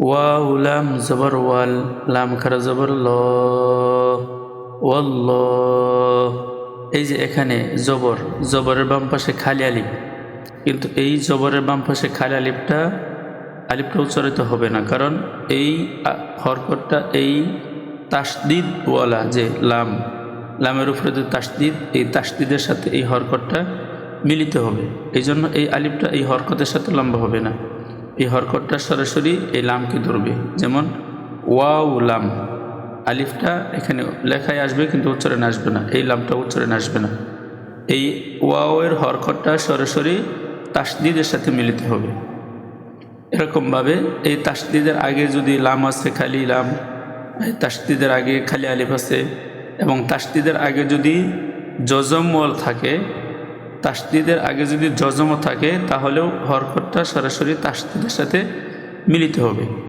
Wow লাম জবর ওয়াল, লাম খারা জবর ল, ওয়াল্লাহ। এই যে এখানে জবর, জবরের বাম পাশে খালি আলিফ, কিন্তু এই জবরের বাম পাশে খালি আলিফটা উচ্চারিত হবে না, কারণ এই হরকতটা এই তাসদিদ ওয়ালা যে লাম, লামের উপরে যে তাসদিদ, এই তাসদিদের সাথে এই হরকতটা মিলিত হবে। এই জন্য এই আলিফটা এই হরকতের সাথে লম্বা হবে না, এই হরকতটা সরাসরি এই লামকে ধরবে। যেমন ওয়াও লাম, আলিফটা এখানে লেখায় আসবে কিন্তু উচ্চারণে আসবে না, এই লামটা উচ্চারণে আসবে না। এই ওয়াও এর হরকতটা সরাসরি তাসদিদের সাথে মিলিত হবে। এরকমভাবে এই তাসদিদের আগে যদি লাম আছে খালি লাম, তাসদিদের আগে খালি আলিফ আছে, এবং তাসদিদের আগে যদি জজমওয়াল থাকে, তাসদিদের আগে যদি জজমও থাকে, তাহলেও হরকতটা সরাসরি তাসদিদের সাথে মিলিত হবে।